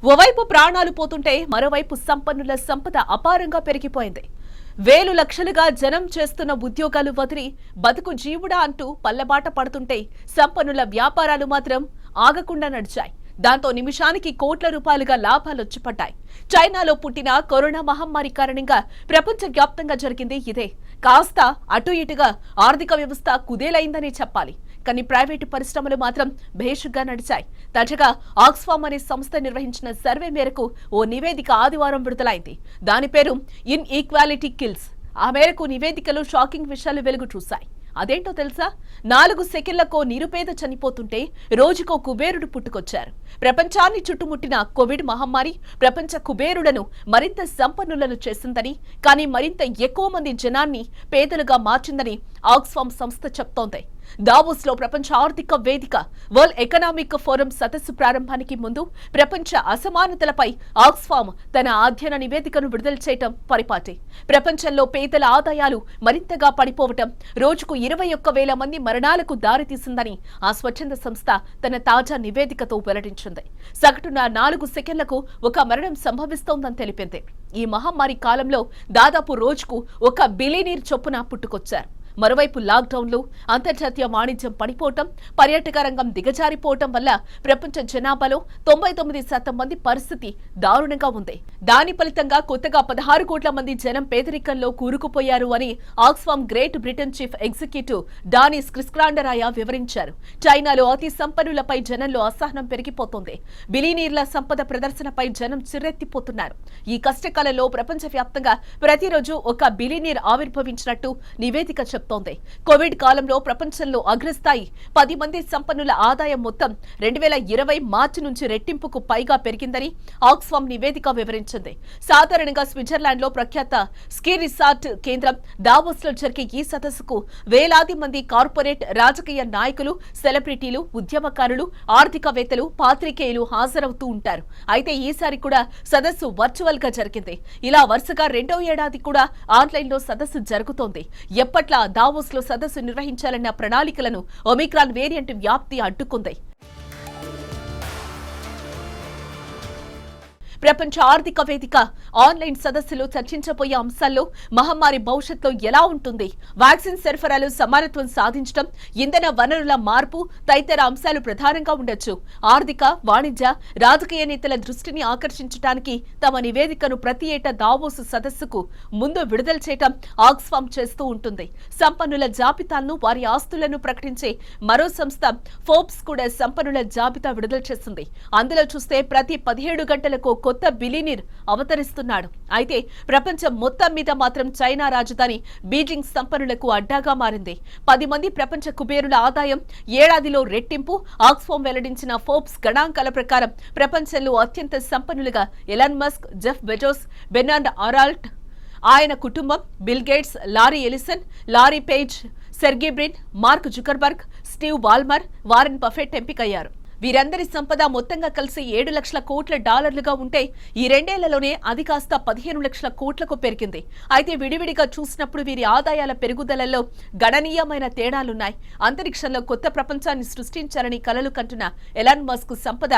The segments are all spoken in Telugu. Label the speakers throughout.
Speaker 1: ఓవైపు ప్రాణాలు పోతుంటే మరోవైపు సంపన్నుల సంపద అపారంగా పెరిగిపోయింది. వేలు లక్షలుగా జనం చేస్తున్న ఉద్యోగాలు వదిలి బతుకు జీవుడా అంటూ పల్లెబాట పడుతుంటే సంపన్నుల వ్యాపారాలు మాత్రం ఆగకుండా నడిచాయి. దాంతో నిమిషానికి కోట్ల రూపాయలుగా లాభాలు వచ్చిపడ్డాయి. చైనాలో పుట్టిన కరోనా మహమ్మారి కారణంగా ప్రపంచవ్యాప్తంగా జరిగింది ఇదే. కాస్త అటు ఇటుగా ఆర్థిక వ్యవస్థ కుదేలైందని చెప్పాలి. కానీ ప్రైవేటు పరిశ్రమలు మాత్రం భేషుగ్గా నడిచాయి. తాజాగా ఆక్స్ఫామ్ అనే సంస్థ నిర్వహించిన సర్వే మేరకు ఓ నివేదిక ఆదివారం విడుదలైంది. దాని పేరు ఇన్ ఈక్వాలిటీ కిల్స్. ఆ మేరకు నివేదికలో షాకింగ్ విషయాలు వెలుగు చూశాయి. అదేంటో తెలుసా? 4 సెకండ్లకో నిరుపేద చనిపోతుంటే రోజుకో కుబేరుడు పుట్టుకొచ్చారు. ప్రపంచాన్ని చుట్టుముట్టిన కోవిడ్ మహమ్మారి ప్రపంచ కుబేరులను మరింత సంపన్నులను చేసిందని, కానీ మరింత ఎక్కువ మంది జనాన్ని పేదలుగా మార్చిందని ఆక్స్ఫామ్ సంస్థ చెప్తోంది. దావోస్ లో ప్రపంచ ఆర్థిక వేదిక వరల్డ్ ఎకనామిక్ ఫోరం సదస్సు ప్రారంభానికి ముందు ప్రపంచ అసమానతలపై ఆక్స్ఫామ్ తన అధ్యయన నివేదికను విడుదల చేయటం పరిపాటి. ప్రపంచంలో పేదల ఆదాయాలు మరింతగా పడిపోవటం రోజుకు 21,000 మంది మరణాలకు దారితీసిందని ఆ స్వచ్ఛంద సంస్థ తన తాజా నివేదికతో వెల్లడించింది. సగటున 4 సెకండ్లకు ఒక మరణం సంభవిస్తోందని తెలిపింది. ఈ మహమ్మారి కాలంలో దాదాపు రోజుకు 1 బిలియనీర్ చొప్పున పుట్టుకొచ్చారు. మరోవైపు లాక్డౌన్లు, అంతర్జాతీయ వాణిజ్యం పడిపోవటం, పర్యాటక రంగం దిగజారిపోవటం వల్ల ప్రపంచ జనాభాలో 99% మంది పరిస్థితి దారుణంగా ఉంది. దాని ఫలితంగా కొత్తగా 16 కోట్ల మంది జనం పేదరికంలో కూరుకుపోయారు అని Oxfam Great Britain chief executive Danny Sriskandarajah వివరించారు. చైనాలో అతి సంపన్నులపై జనంలో అసహనం పెరిగిపోతోంది. బిలియనీర్ల సంపద ప్రదర్శనపై జనం చిర్రెత్తిపోతున్నారు. ఈ కష్టకాలంలో ప్రపంచవ్యాప్తంగా ప్రతిరోజు 1 బిలియనీర్ ఆవిర్భవించినట్టు నివేదిక చెప్తోంది. కోవిడ్ కాలంలో ప్రపంచంలో అగ్రస్థాయి 10 మంది సంపన్నుల ఆదాయం మొత్తం 2020 మార్చి నుంచి రెట్టింపుకు పైగా పెరిగిందని ఆక్స్ఫామ్ నివేదిక వివరించింది. సాధారణంగా స్విట్జర్లాండ్ లో ప్రఖ్యాత స్కీ రిసార్ట్ కేంద్రం దావోస్ లో జరిగే ఈ సదస్సుకు వేలాది మంది కార్పొరేట్, రాజకీయ నాయకులు, సెలబ్రిటీలు, ఉద్యమకారులు, ఆర్థికవేత్తలు, పాత్రికేయులు హాజరవుతూ ఉంటారు. అయితే ఈసారి కూడా సదస్సు వర్చువల్ గా జరిగింది. ఇలా వరుసగా 2వ ఏడాది కూడా ఆన్లైన్ లో సదస్సు జరుగుతోంది. ఎప్పట్లా దావోస్ లో సదస్సు నిర్వహించాలన్న ప్రణాళికలను ఒమిక్రాన్ వేరియంట్ వ్యాప్తి అడ్డుకుంది. ప్రపంచ ఆర్థిక వేదిక ఆన్లైన్ సదస్సులో చర్చించబోయే అంశాల్లో మహమ్మారి భవిష్యత్తులో ఎలా ఉంటుంది, వ్యాక్సిన్ సరఫరాలో సమానత్వం సాధించడం, ఇంధన వనరుల మార్పు తదితర అంశాలు ప్రధానంగా ఉండొచ్చు. ఆర్థిక, వాణిజ్య, రాజకీయ నేతల దృష్టిని ఆకర్షించడానికి తమ నివేదికను ప్రతి ఏటా దావోస్ సదస్సుకు ముందు విడుదల చేయడం ఆక్స్ఫామ్ చేస్తూ ఉంటుంది. సంపన్నుల జాబితాలను, వారి ఆస్తులను ప్రకటించే మరో సంస్థ ఫోర్బ్స్ కూడా సంపన్నుల జాబితా విడుదల చేసింది. అందులో చూస్తే ప్రతి 17 గంటలకు కొత్త బిలియనీర్ అవతరిస్తున్నాడు. అయితే ప్రపంచం మొత్తం మీద మాత్రం చైనా రాజధాని బీజింగ్ సంపన్నులకు అడ్డాగా మారింది. 10 మంది ప్రపంచ కుబేరుల ఆదాయం ఏడాదిలో రెట్టింపు. ఆక్స్ఫామ్ వెల్లడించిన ఫోర్బ్స్ గణాంకాల ప్రకారం ప్రపంచంలో అత్యంత సంపన్నులుగా Elon Musk, Jeff Bezos, Bernard Arnault, ఆయన కుటుంబం, Bill Gates, Larry Ellison, Larry Page, Sergey Brin, Mark Zuckerberg, Steve Ballmer, Warren Buffett ఎంపికయ్యారు. వీరందరి సంపద మొత్తంగా కలిసి 7 లక్షల కోట్ల డాలర్లుగా ఉంటే ఈ 2 ఏళ్లలోనే అది కాస్త 15 లక్షల కోట్లకు పెరిగింది. అయితే విడివిడిగా చూసినప్పుడు వీరి ఆదాయాల పెరుగుదలలో గణనీయమైన తేడాలున్నాయి. అంతరిక్షంలో కొత్త ప్రపంచాన్ని సృష్టించాలని కలలు కంటున్న ఎలాన్ మస్క్ సంపద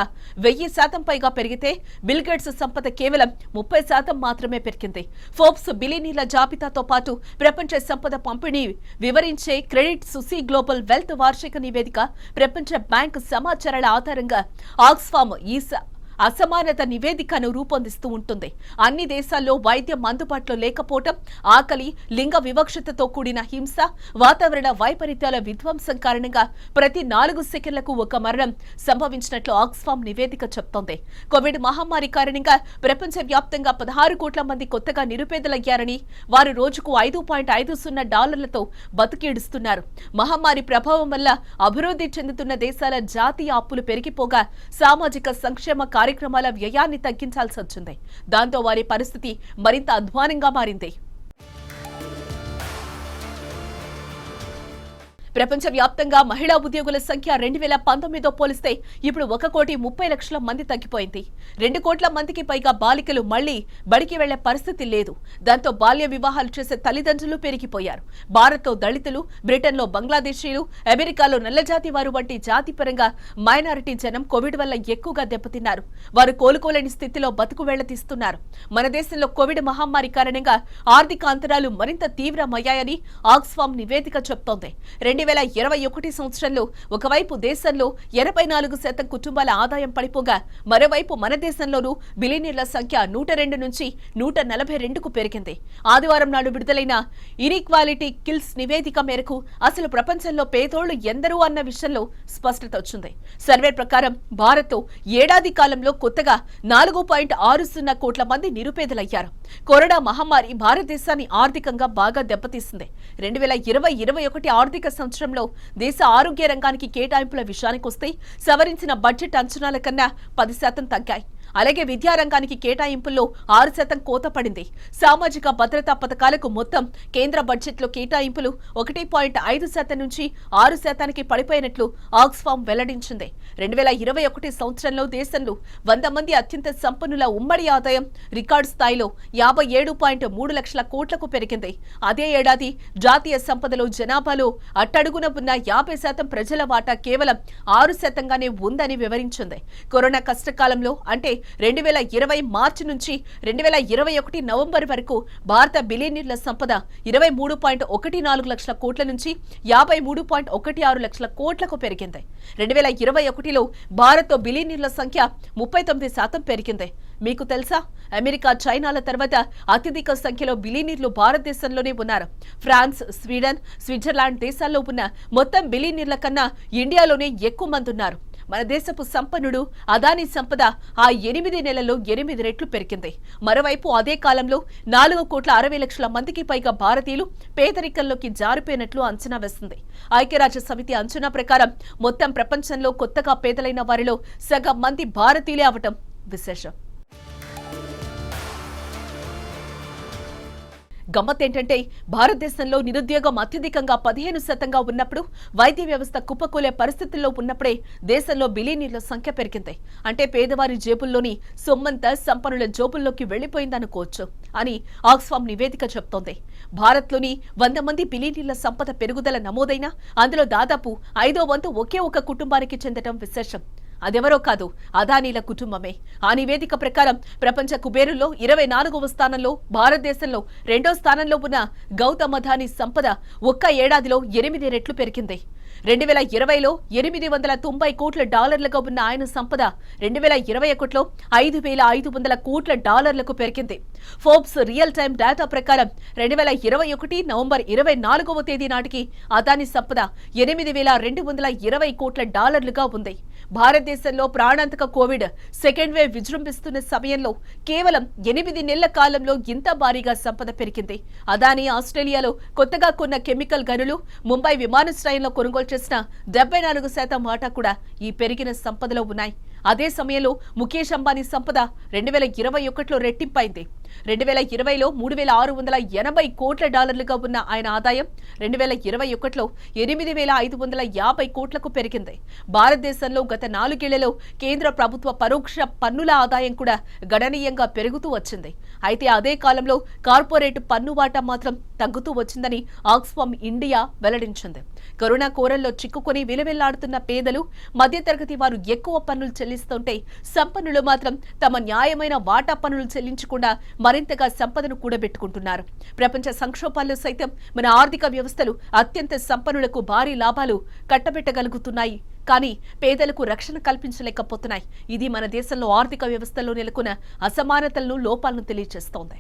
Speaker 1: 1000% పైగా పెరిగితే బిల్ గేట్స్ సంపద కేవలం 30% మాత్రమే పెరిగింది. ఫోర్బ్స్ బిలియనీర్ల జాబితాతో పాటు ప్రపంచ సంపద పంపిణీ వివరించే క్రెడిట్ సుసి గ్లోబల్ వెల్త్ వార్షిక నివేదిక, ప్రపంచ బ్యాంక్ సమాచారాల ఆధారంగా ఆక్స్ఫామ్ ఈ అసమానత నివేదికను రూపొందిస్తూ ఉంటుంది. అన్ని దేశాల్లో వైద్యం అందుబాటులో లేకపోవటం, ఆకలి, లింగ వివక్షతతో కూడిన హింస, వాతావరణ వైపరీత్యాల విధ్వంసం కారణంగా ప్రతి 4 సెకండ్లకు 1 మరణం సంభవించినట్లు ఆక్స్ఫామ్ నివేదిక చెప్తోంది. కోవిడ్ మహమ్మారి కారణంగా ప్రపంచవ్యాప్తంగా 16 కోట్ల మంది కొత్తగా నిరుపేదలయ్యారని, వారు రోజుకు $5.50 బతికేడుస్తున్నారు. మహమ్మారి ప్రభావం వల్ల అభివృద్ధి చెందుతున్న దేశాల జాతీయ అప్పులు పెరిగిపోగా సామాజిక సంక్షేమ కార్యక్రమాల వ్యయాన్ని తగ్గించాల్సి వచ్చింది. దాంతో వారి పరిస్థితి మరింత అధ్వానంగా మారింది. ప్రపంచవ్యాప్తంగా మహిళా ఉద్యోగుల సంఖ్య 2019తో పోలిస్తే ఇప్పుడు 1,30,00,000 మంది తగ్గిపోయింది. 2 కోట్ల మందికి పైగా బాలికలు మళ్లీ బడికి వెళ్లే పరిస్థితి లేదు. దాంతో బాల్య వివాహాలు చేసే తల్లిదండ్రులు పెరిగిపోయారు. భారత్లో దళితులు, బ్రిటన్లో బంగ్లాదేశీలు, అమెరికాలో నల్లజాతి వారు వంటి జాతిపరంగా మైనారిటీ జనం కోవిడ్ వల్ల ఎక్కువగా దెబ్బతిన్నారు. వారు కోలుకోలేని స్థితిలో బతుకు వెళ్లతీస్తున్నారు. మన దేశంలో కోవిడ్ మహమ్మారి కారణంగా ఆర్థిక అంతరాలు మరింత తీవ్రమయ్యాయని ఆక్స్ఫామ్ నివేదిక చెబుతోంది. 2021 సంవత్సరంలో ఒకవైపు దేశంలో 84% కుటుంబాల ఆదాయం పడిపోగా మరోవైపు మన దేశంలోనూ బిలియనీర్ల సంఖ్య 102 నుంచి 142కు పెరిగింది. ఆదివారం నాడు విడుదలైన ఇన్ఈక్వాలిటీ కిల్స్ నివేదిక మేరకు అసలు ప్రపంచంలో పేదోళ్లు ఎందరూ అన్న విషయంలో స్పష్టత వచ్చింది. సర్వే ప్రకారం భారత్లో ఏడాది కాలంలో కొత్తగా 4.60 కోట్ల మంది నిరుపేదలయ్యారు. కరోనా మహమ్మారి భారతదేశాన్ని ఆర్థికంగా బాగా దెబ్బతీసింది. 2020-21 ఆర్థిక సంవత్సరంలో దేశ ఆరోగ్య రంగానికి కేటాయింపుల విషయానికొస్తే సవరించిన బడ్జెట్ అంచనాల కన్నా 10% తగ్గాయి. అలాగే విద్యారంగానికి కేటాయింపుల్లో 6% కోత పడింది. సామాజిక భద్రతా పథకాలకు మొత్తం కేంద్ర బడ్జెట్లో కేటాయింపులు 1.5% నుంచి 6%కి పడిపోయినట్లు ఆక్స్ఫామ్ వెల్లడించింది. 2021 సంవత్సరంలో దేశంలో 100 మంది అత్యంత సంపన్నుల ఉమ్మడి ఆదాయం రికార్డు స్థాయిలో 57.3 లక్షల కోట్లకు పెరిగింది. అదే ఏడాది జాతీయ సంపదలో జనాభాలో అట్టడుగున ఉన్న 50% ప్రజల వాటా కేవలం 6%గానే ఉందని వివరించింది. కరోనా కష్టకాలంలో అంటే 2020 మార్చి నుంచి 2021 నవంబర్ వరకు భారత బిలియనీర్ల సంపద 23.14 లక్షల కోట్ల నుంచి 53.16 లక్షల కోట్లకు పెరిగింది. 2021లో భారత్ బిలియనీర్ల సంఖ్య 39% పెరిగింది. మీకు తెలుసా, అమెరికా, చైనాల తర్వాత అత్యధిక సంఖ్యలో బిలియనీర్లు భారతదేశంలోనే ఉన్నారు. ఫ్రాన్స్, స్వీడన్, స్విట్జర్లాండ్ దేశాల్లో ఉన్న మొత్తం బిలియనీర్ల కన్నా ఇండియాలోనే ఎక్కువ మంది ఉన్నారు. మన దేశపు సంపన్నుడు అదానీ సంపద ఆ 8 నెలల్లో 8 రెట్లు పెరిగింది. మరోవైపు అదే కాలంలో 4,60,00,000 మందికి పైగా భారతీయులు పేదరికంలోకి జారిపోయినట్లు అంచనా వేస్తుంది. ఐక్యరాజ్య సమితి అంచనా ప్రకారం మొత్తం ప్రపంచంలో కొత్తగా పేదలైన వారిలో సగం మంది భారతీయులే అవటం విశేషం. గమ్మత్తేంటంటే భారతదేశంలో నిరుద్యోగం అత్యధికంగా 15% ఉన్నప్పుడు, వైద్య వ్యవస్థ కుప్పకూలే పరిస్థితుల్లో ఉన్నప్పుడే దేశంలో బిలియనీర్ల సంఖ్య పెరిగింది. అంటే పేదవారి జేబుల్లోని సొమ్మంతా సంపన్నుల జోబుల్లోకి వెళ్లిపోయిందనుకోవచ్చు అని ఆక్స్ఫామ్ నివేదిక చెబుతోంది. భారత్లోని 100 మంది బిలియనీర్ల సంపద పెరుగుదల నమోదైనా అందులో దాదాపు 5వ వంతు ఒకే ఒక కుటుంబానికి చెందడం విశేషం. అదెవరో కాదు, అదానీల కుటుంబమే. ఆ నివేదిక ప్రకారం ప్రపంచ కుబేరుల్లో 24వ స్థానంలో, భారతదేశంలో 2వ స్థానంలో ఉన్న గౌతమ్ అదానీ సంపద ఒక్క ఏడాదిలో 8 రెట్లు పెరిగింది. 2020లో $890 కోట్ల ఉన్న ఆయన సంపద 2021లో $5,500 కోట్ల పెరిగింది. ఫోర్బ్స్ రియల్ టైమ్ డేటా ప్రకారం 2021 నవంబర్ 24వ తేదీ నాటికి అదానీ సంపద $8,220 కోట్ల ఉంది. భారతదేశంలో ప్రాణాంతక కోవిడ్ సెకండ్ వేవ్ విజృంభిస్తున్న సమయంలో కేవలం 8 నెలల కాలంలో ఇంత భారీగా సంపద పెరిగింది. అదానీ ఆస్ట్రేలియాలో కొత్తగా కొన్న కెమికల్ గనులు, ముంబై విమానాశ్రయంలో కొనుగోలు చేసిన 74% వాటా కూడా ఈ పెరిగిన సంపదలో ఉన్నాయి. అదే సమయంలో ముఖేష్ అంబానీ సంపద 2021లో రెట్టింపైంది. 2020లో $3,680 కోట్ల ఉన్న ఆయన ఆదాయం 2021లో $8,550 కోట్లకు పెరిగింది. భారతదేశంలో గత 4 ఏళ్లలో కేంద్ర ప్రభుత్వ పరోక్ష పన్నుల ఆదాయం కూడా గణనీయంగా పెరుగుతూ వచ్చింది. అయితే అదే కాలంలో కార్పొరేట్ పన్ను వాటా మాత్రం తగ్గుతూ వచ్చిందని ఆక్స్ఫామ్ ఇండియా వెల్లడించింది. కరోనా కోరల్లో చిక్కుకుని విలవిల్లాడుతున్న పేదలు, మధ్యతరగతి వారు ఎక్కువ పన్నులు చెల్లిస్తుంటే సంపన్నులు మాత్రం తమ న్యాయమైన వాటా పన్నులు చెల్లించకుండా మరింతగా సంపదను కూడబెట్టుకుంటున్నారు. ప్రపంచ సంక్షోభాల్లో సైతం మన ఆర్థిక వ్యవస్థలు అత్యంత సంపన్నులకు భారీ లాభాలు కట్టబెట్టగలుగుతున్నాయి, కానీ పేదలకు రక్షణ కల్పించలేకపోతున్నాయి. ఇది మన దేశంలో ఆర్థిక వ్యవస్థలో నెలకొన్న అసమానతలను, లోపాలను తెలియజేస్తోంది.